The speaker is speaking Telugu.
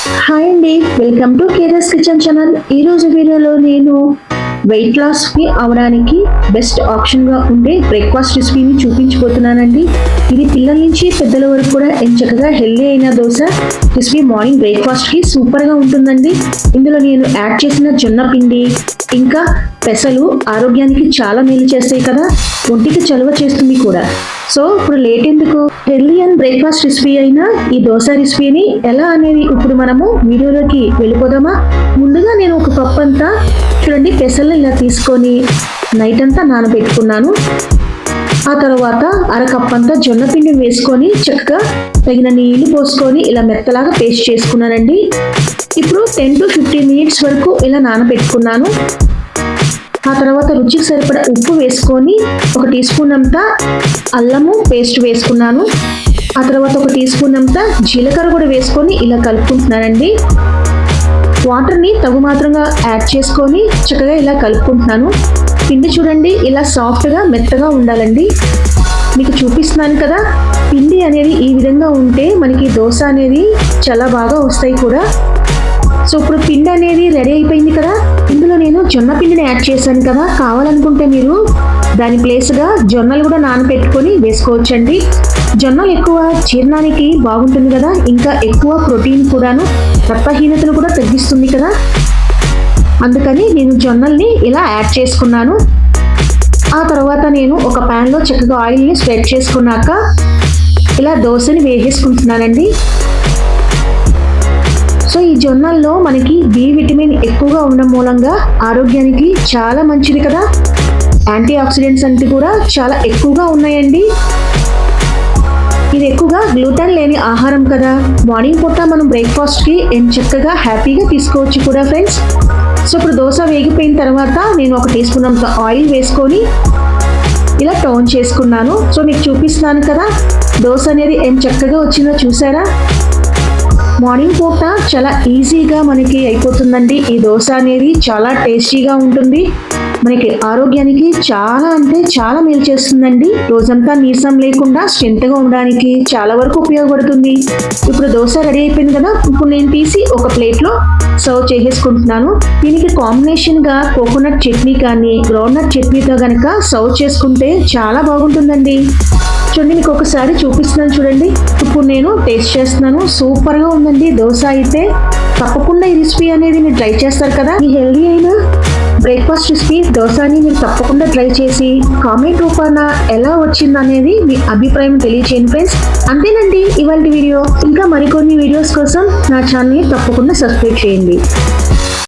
హాయ్ అండి, వెల్కమ్ టు కేరస్ కిచెన్ ఛానల్. ఈరోజు వీడియోలో నేను వెయిట్ లాస్కి అవడానికి బెస్ట్ ఆప్షన్గా ఉండే బ్రేక్ఫాస్ట్ రెసిపీని చూపించబోతున్నానండి. ఇది పిల్లల నుంచి పెద్దల వరకు కూడా చక్కగా హెల్దీ అయిన దోశ రెసిపీ మార్నింగ్ బ్రేక్ఫాస్ట్కి సూపర్గా ఉంటుందండి. ఇందులో నేను యాడ్ చేసిన జొన్న పిండి ఇంకా పెసలు ఆరోగ్యానికి చాలా మేలు చేస్తాయి కదా, ఒంటికి చలువ చేస్తుంది కూడా. సో ఇప్పుడు లేట్ ఎందుకు, హెల్దీ అండ్ బ్రేక్ఫాస్ట్ రెసిపీ అయిన ఈ దోశ రెసిపీని ఎలా అనేది ఇప్పుడు మనము వీడియోలోకి వెళ్ళిపోదామా. ముందుగా నేను ఒక కప్ అంతా చూడండి పెసలు ఇలా తీసుకొని నైట్ అంతా నానబెట్టుకున్నాను. ఆ తర్వాత అరకప్ అంతా జొన్న పిండి వేసుకొని చక్కగా తగిన నీళ్లు పోసుకొని ఇలా మెత్తలాగా పేస్ట్ చేసుకున్నానండి. ఇప్పుడు 10 to 15 minutes వరకు ఇలా నానబెట్టుకున్నాను. ఆ తర్వాత రుచికి సరిపడా ఉప్పు వేసుకొని 1 టీ స్పూన్ అంతా అల్లము పేస్ట్ వేసుకున్నాను. ఆ తర్వాత 1 టీ స్పూన్ అంతా జీలకర్ర కూడా వేసుకొని ఇలా కలుపుకుంటున్నానండి. వాటర్ని తగు మాత్రంగా యాడ్ చేసుకొని చక్కగా ఇలా కలుపుకుంటున్నాను. పిండి చూడండి ఇలా సాఫ్ట్గా మెత్తగా ఉండాలండి. మీకు చూపిస్తున్నాను కదా, పిండి అనేది ఈ విధంగా ఉంటే మనకి దోశ అనేది చాలా బాగా వస్తాయి కూడా. సో ఇప్పుడు పిండి అనేది రెడీ అయిపోయింది కదా, ఇందులో నేను జొన్న పిండిని యాడ్ చేశాను కదా. కావాలనుకుంటే మీరు దాని ప్లేస్గా జొన్నలు కూడా నానబెట్టుకొని వేసుకోవచ్చండి. జొన్నలు ఎక్కువ జీర్ణానికి బాగుంటుంది కదా, ఇంకా ఎక్కువ ప్రోటీన్ కూడాను, రక్తహీనతను కూడా తగ్గిస్తుంది కదా. అందుకని నేను జొన్నల్ని ఇలా యాడ్ చేసుకున్నాను. ఆ తర్వాత నేను ఒక ప్యాన్లో చక్కగా ఆయిల్ని స్ప్రెడ్ చేసుకున్నాక ఇలా దోశని వేసేసుకుంటున్నానండి. సో ఈ జొన్నల్లో మనకి బి విటమిన్ ఎక్కువగా ఉండడం మూలంగా ఆరోగ్యానికి చాలా మంచిది కదా. యాంటీ ఆక్సిడెంట్స్ అంటే కూడా చాలా ఎక్కువగా ఉన్నాయండి. ఇది ఎక్కువగా గ్లూటెన్ లేని ఆహారం కదా, మార్నింగ్ పూట మనం బ్రేక్ఫాస్ట్కి చక్కగా హ్యాపీగా తీసుకోవచ్చు కూడా ఫ్రెండ్స్. సో ఇప్పుడు దోశ వేగిపోయిన తర్వాత నేను 1 టీ స్పూన్ అంత ఆయిల్ వేసుకొని ఇలా టర్న్ చేసుకున్నాను. సో మీకు చూపిస్తున్నాను కదా దోశ అనేది చక్కగా వచ్చిందో చూసారా. మార్నింగ్ పూట చాలా ఈజీగా మనకి అయిపోతుందండి. ఈ దోశ అనేది చాలా టేస్టీగా ఉంటుంది, మనకి ఆరోగ్యానికి చాలా అంటే చాలా మేలు చేస్తుందండి. రోజంతా నీరసం లేకుండా స్ట్రెంత్గా ఉండడానికి చాలా వరకు ఉపయోగపడుతుంది. ఇప్పుడు దోశ రెడీ అయిపోయింది కదా, ఇప్పుడు నేను తీసి ఒక ప్లేట్లో సర్వ్ చేసేసుకుంటున్నాను. దీనికి కాంబినేషన్గా కోకోనట్ చట్నీ కానీ గ్రౌండ్నట్ చట్నీతో కనుక సర్వ్ చేసుకుంటే చాలా బాగుంటుందండి. చూడండి మీకు ఒకసారి చూపిస్తున్నాను చూడండి. ఇప్పుడు నేను టేస్ట్ చేస్తున్నాను, సూపర్గా ఉందండి దోశ అయితే. తప్పకుండా ఈ రెసిపీ అనేది మీరు ట్రై చేస్తారు కదా. ఈ హెల్దీ అయిన బ్రేక్ఫాస్ట్ రెసిపీ దోశని మీరు తప్పకుండా ట్రై చేసి కామెంట్ రూపాన ఎలా వచ్చింది అనేది మీ అభిప్రాయం తెలియచేయండి ఫ్రెండ్స్. అంతేనండి ఇవాళ వీడియో. ఇంకా మరికొన్ని వీడియోస్ కోసం నా ఛానల్ని తప్పకుండా సబ్స్క్రైబ్ చేయండి.